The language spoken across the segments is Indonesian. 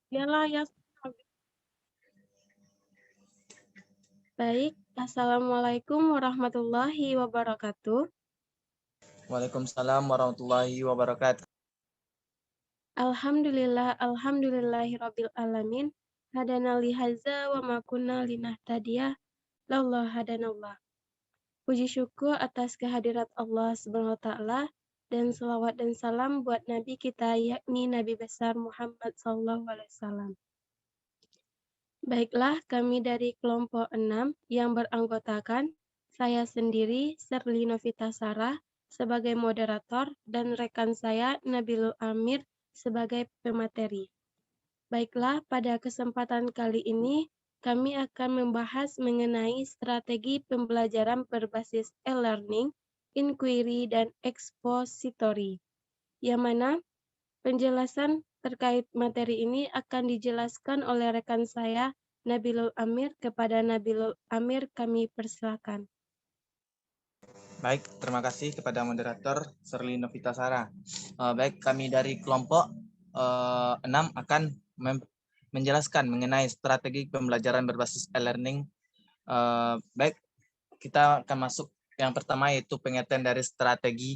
Iyalah ya. Baik, Assalamualaikum warahmatullahi wabarakatuh. Waalaikumsalam warahmatullahi wabarakatuh. Alhamdulillah, alhamdulillahi alamin. Hadana lihaza wa ma kunna linahtadiya laullah hadanallah. Puji syukur atas kehadirat Allah Subhanahu wa taala dan selawat dan salam buat nabi kita yakni Nabi besar Muhammad sallallahu alaihi wasallam. Baiklah, kami dari kelompok 6 yang beranggotakan saya sendiri, Serly Novita Sarah, sebagai moderator dan rekan saya Nabilul Amir sebagai pemateri. Baiklah, pada kesempatan kali ini kami akan membahas mengenai strategi pembelajaran berbasis e-learning, inquiry, dan expository, yang mana penjelasan terkait materi ini akan dijelaskan oleh rekan saya, Nabilul Amir. Kepada Nabilul Amir kami persilakan. Baik, terima kasih kepada moderator Serli Novita Sara. Baik, kami dari kelompok 6 akan menjelaskan mengenai strategi pembelajaran berbasis e-learning. Baik, kita akan masuk yang pertama yaitu pengertian dari strategi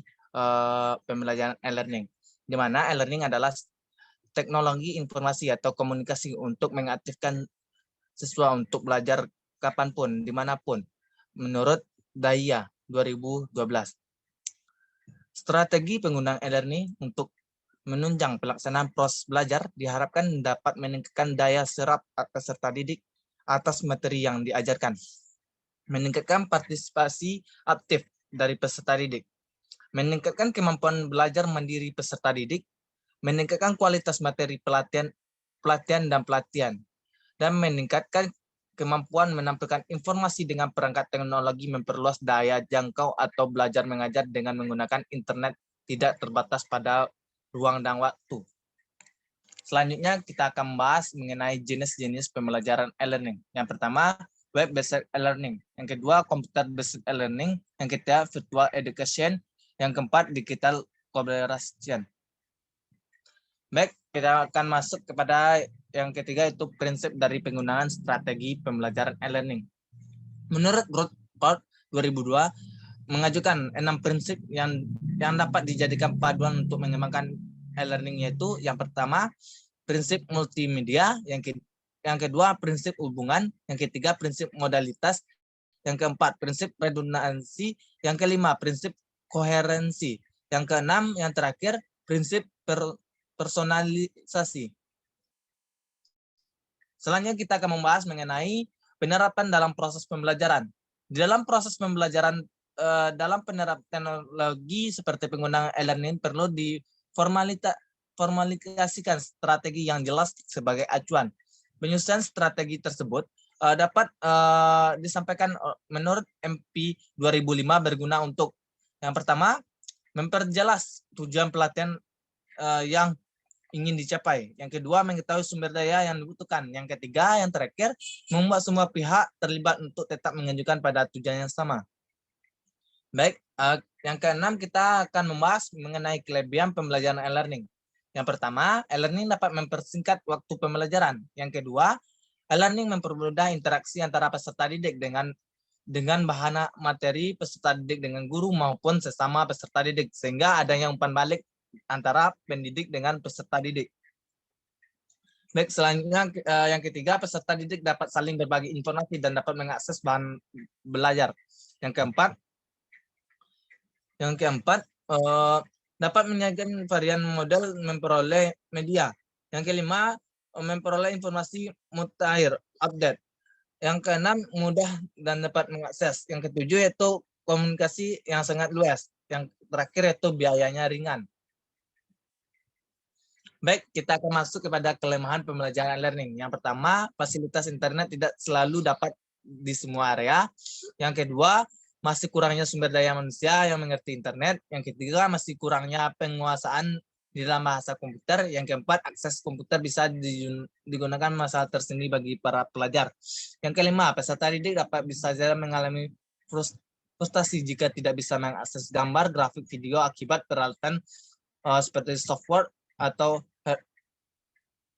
pembelajaran e-learning. Di mana e-learning adalah teknologi informasi atau komunikasi untuk mengaktifkan siswa untuk belajar kapanpun, dimanapun, menurut Daya 2012. Strategi penggunaan e-learning untuk menunjang pelaksanaan proses belajar diharapkan dapat meningkatkan daya serap peserta didik atas materi yang diajarkan, meningkatkan partisipasi aktif dari peserta didik, meningkatkan kemampuan belajar mandiri peserta didik, meningkatkan kualitas materi pelatihan dan pelatihan, dan meningkatkan kemampuan menampilkan informasi dengan perangkat teknologi, memperluas daya jangkau atau belajar mengajar dengan menggunakan internet tidak terbatas pada ruang dan waktu. Selanjutnya kita akan membahas mengenai jenis-jenis pembelajaran e-learning. Yang pertama, web-based e-learning. Yang kedua, computer-based e-learning. Yang ketiga, virtual education. Yang keempat, digital collaboration. Baik, kita akan masuk kepada yang ketiga, itu prinsip dari penggunaan strategi pembelajaran e-learning. Menurut Rothbard 2002, mengajukan 6 prinsip yang dapat dijadikan paduan untuk mengembangkan e-learning, yaitu yang pertama, prinsip multimedia, yang kedua, prinsip hubungan, yang ketiga, prinsip modalitas, yang keempat, prinsip redundansi, yang kelima, prinsip koherensi, yang keenam, yang terakhir, prinsip personalisasi. Selanjutnya kita akan membahas mengenai penerapan dalam proses pembelajaran. Di dalam proses pembelajaran, dalam penerapan teknologi seperti penggunaan e-learning perlu diformalisasikan strategi yang jelas sebagai acuan. Penyusunan strategi tersebut dapat disampaikan menurut MP 2005 berguna untuk yang pertama, memperjelas tujuan pelatihan yang ingin dicapai. Yang kedua, mengetahui sumber daya yang dibutuhkan. Yang ketiga, yang terakhir, membuat semua pihak terlibat untuk tetap mengajukan pada tujuan yang sama. Baik, yang keenam kita akan membahas mengenai kelebihan pembelajaran e-learning. Yang pertama, e-learning dapat mempersingkat waktu pembelajaran. Yang kedua, e-learning mempermudah interaksi antara peserta didik dengan bahan materi peserta didik dengan guru maupun sesama peserta didik, sehingga adanya umpan balik antara pendidik dengan peserta didik. Baik, selanjutnya yang ketiga, peserta didik dapat saling berbagi informasi dan dapat mengakses bahan belajar. Yang keempat, dapat menyajikan varian model memperoleh media. Yang kelima, memperoleh informasi mutakhir, update. Yang keenam, mudah dan dapat mengakses. Yang ketujuh yaitu komunikasi yang sangat luas. Yang terakhir yaitu biayanya ringan. Baik, kita akan masuk kepada kelemahan pembelajaran learning. Yang pertama, fasilitas internet tidak selalu dapat di semua area. Yang kedua, masih kurangnya sumber daya manusia yang mengerti internet. Yang ketiga, masih kurangnya penguasaan di dalam bahasa komputer. Yang keempat, akses komputer bisa digunakan masalah tersendiri bagi para pelajar. Yang kelima, peserta didik dapat bisa saja mengalami frustasi jika tidak bisa mengakses gambar, grafik, video akibat peralatan seperti software atau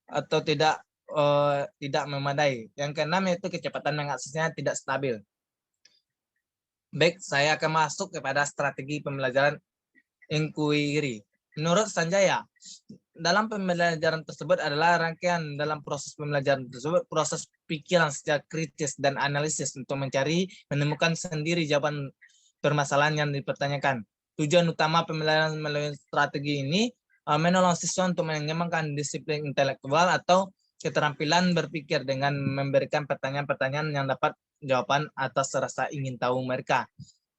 atau tidak memadai. Yang keenam yaitu kecepatan mengaksesnya tidak stabil. Baik, saya akan masuk kepada strategi pembelajaran inquiry. Menurut Sanjaya, dalam pembelajaran tersebut adalah rangkaian dalam proses pembelajaran tersebut, proses pikiran secara kritis dan analisis untuk menemukan sendiri jawaban permasalahan yang dipertanyakan. Tujuan utama pembelajaran melalui strategi ini menolong siswa untuk mengembangkan disiplin intelektual atau keterampilan berpikir dengan memberikan pertanyaan-pertanyaan yang dapat jawaban atas rasa ingin tahu mereka.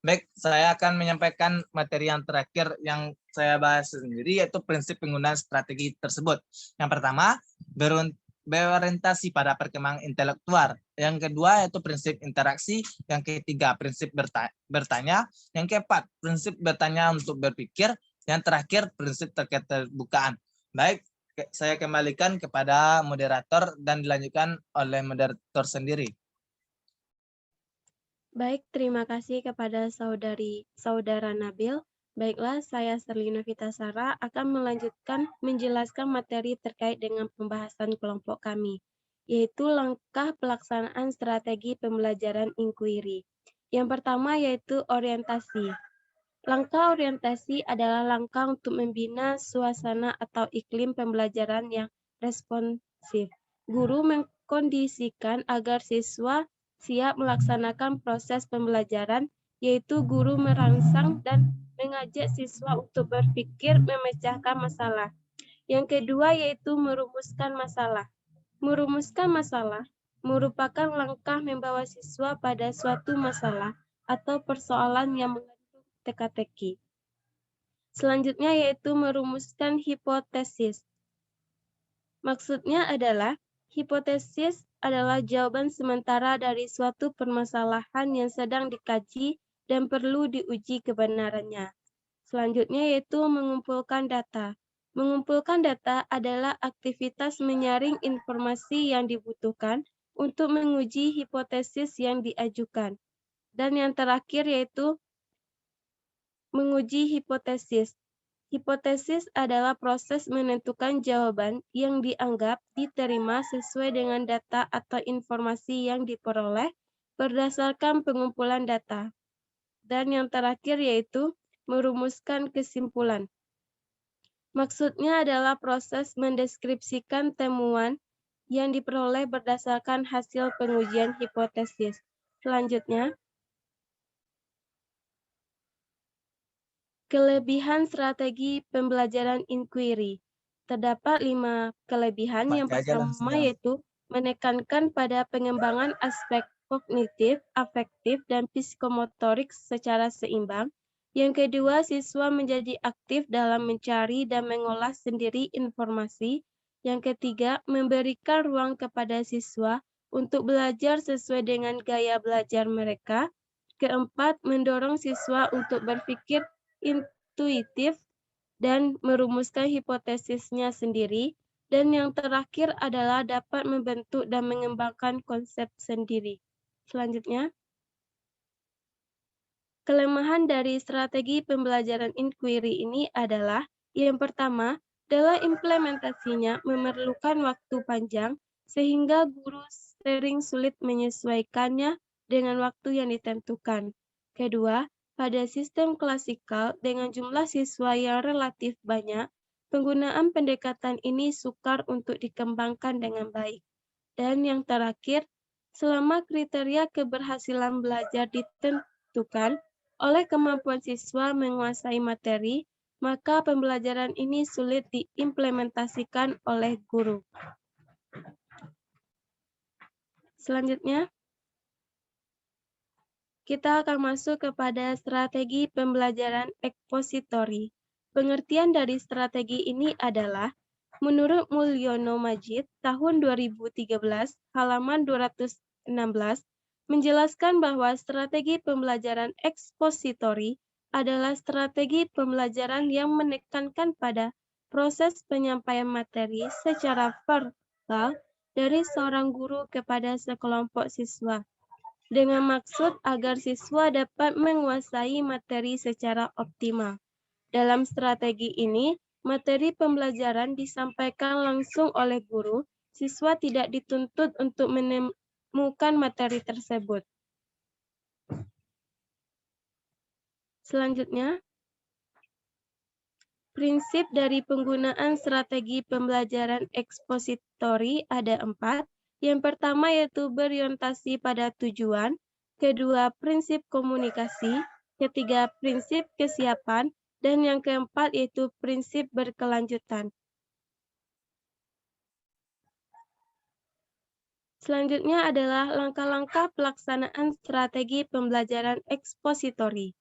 Baik, saya akan menyampaikan materi yang terakhir yang saya bahas sendiri, yaitu prinsip penggunaan strategi tersebut. Yang pertama, berorientasi pada perkembangan intelektual. Yang kedua, yaitu prinsip interaksi. Yang ketiga, prinsip bertanya. Yang keempat, prinsip bertanya untuk berpikir. Yang terakhir, prinsip keterbukaan. Baik, saya kembalikan kepada moderator dan dilanjutkan oleh moderator sendiri. Baik, terima kasih kepada Saudara Nabil. Baiklah, saya Serli Novitasara akan menjelaskan materi terkait dengan pembahasan kelompok kami, yaitu langkah pelaksanaan strategi pembelajaran inquiry. Yang pertama yaitu orientasi. Langkah orientasi adalah langkah untuk membina suasana atau iklim pembelajaran yang responsif. Guru mengkondisikan agar siswa siap melaksanakan proses pembelajaran, yaitu guru merangsang dan mengajak siswa untuk berpikir memecahkan masalah. Yang kedua yaitu merumuskan masalah. Merumuskan masalah merupakan langkah membawa siswa pada suatu masalah atau persoalan yang mengandung teka-teki. Selanjutnya yaitu merumuskan hipotesis. Maksudnya adalah hipotesis adalah jawaban sementara dari suatu permasalahan yang sedang dikaji dan perlu diuji kebenarannya. Selanjutnya yaitu mengumpulkan data. Mengumpulkan data adalah aktivitas menyaring informasi yang dibutuhkan untuk menguji hipotesis yang diajukan. Dan yang terakhir yaitu menguji hipotesis. Hipotesis adalah proses menentukan jawaban yang dianggap diterima sesuai dengan data atau informasi yang diperoleh berdasarkan pengumpulan data. Dan yang terakhir yaitu merumuskan kesimpulan. Maksudnya adalah proses mendeskripsikan temuan yang diperoleh berdasarkan hasil pengujian hipotesis. Selanjutnya, kelebihan strategi pembelajaran inquiry. Terdapat 5 kelebihan. Yang pertama yaitu menekankan pada pengembangan aspek kognitif, afektif, dan psikomotorik secara seimbang. Yang kedua, siswa menjadi aktif dalam mencari dan mengolah sendiri informasi. Yang ketiga, memberikan ruang kepada siswa untuk belajar sesuai dengan gaya belajar mereka. Keempat, mendorong siswa untuk berpikir intuitif dan merumuskan hipotesisnya sendiri. Dan yang terakhir adalah dapat membentuk dan mengembangkan konsep sendiri. Selanjutnya, kelemahan dari strategi pembelajaran inquiry ini adalah yang pertama, dalam implementasinya memerlukan waktu panjang sehingga guru sering sulit menyesuaikannya dengan waktu yang ditentukan. Kedua, pada sistem klasikal dengan jumlah siswa yang relatif banyak, penggunaan pendekatan ini sukar untuk dikembangkan dengan baik. Dan yang terakhir, selama kriteria keberhasilan belajar ditentukan oleh kemampuan siswa menguasai materi, maka pembelajaran ini sulit diimplementasikan oleh guru. Selanjutnya, kita akan masuk kepada strategi pembelajaran ekspositori. Pengertian dari strategi ini adalah, menurut Mulyono Majid, tahun 2013, halaman 216, menjelaskan bahwa strategi pembelajaran ekspositori adalah strategi pembelajaran yang menekankan pada proses penyampaian materi secara verbal dari seorang guru kepada sekelompok siswa, dengan maksud agar siswa dapat menguasai materi secara optimal. Dalam strategi ini, materi pembelajaran disampaikan langsung oleh guru, siswa tidak dituntut untuk menemukan materi tersebut. Selanjutnya, prinsip dari penggunaan strategi pembelajaran ekspositori ada 4. Yang pertama yaitu berorientasi pada tujuan, kedua prinsip komunikasi, ketiga prinsip kesiapan, dan yang keempat yaitu prinsip berkelanjutan. Selanjutnya adalah langkah-langkah pelaksanaan strategi pembelajaran ekspositori.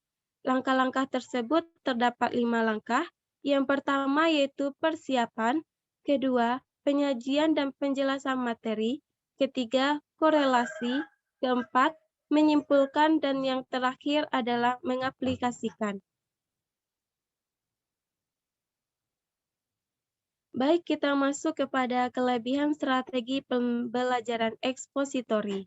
Langkah-langkah tersebut terdapat 5 langkah. Yang pertama yaitu persiapan, kedua penyajian dan penjelasan materi, ketiga korelasi, keempat menyimpulkan, dan yang terakhir adalah mengaplikasikan. Baik, kita masuk kepada kelebihan strategi pembelajaran ekspositori.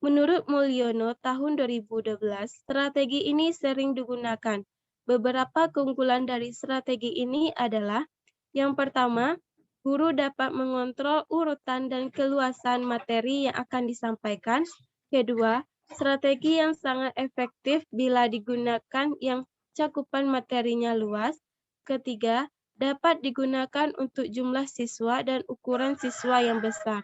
Menurut Mulyono tahun 2012, strategi ini sering digunakan. Beberapa keunggulan dari strategi ini adalah, yang pertama, guru dapat mengontrol urutan dan keluasan materi yang akan disampaikan. Kedua, strategi yang sangat efektif bila digunakan yang cakupan materinya luas. Ketiga, dapat digunakan untuk jumlah siswa dan ukuran siswa yang besar.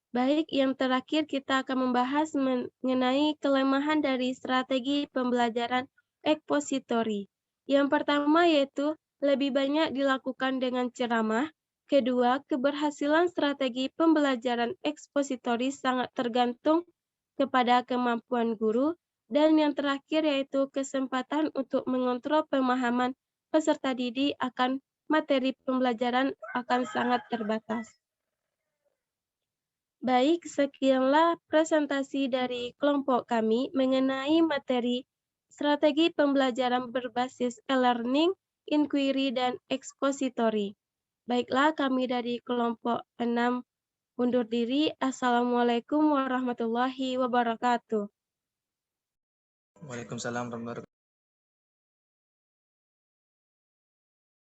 Baik, yang terakhir kita akan membahas mengenai kelemahan dari strategi pembelajaran ekspositori. Yang pertama yaitu lebih banyak dilakukan dengan ceramah. Kedua, keberhasilan strategi pembelajaran ekspositori sangat tergantung kepada kemampuan guru. Dan yang terakhir yaitu kesempatan untuk mengontrol pemahaman peserta didik akan materi pembelajaran akan sangat terbatas. Baik, sekianlah presentasi dari kelompok kami mengenai materi strategi pembelajaran berbasis e-learning, inquiry, dan ekspositori. Baiklah, kami dari kelompok 6 undur diri. Assalamualaikum warahmatullahi wabarakatuh. Waalaikumsalam warahmatullahi wabarakatuh.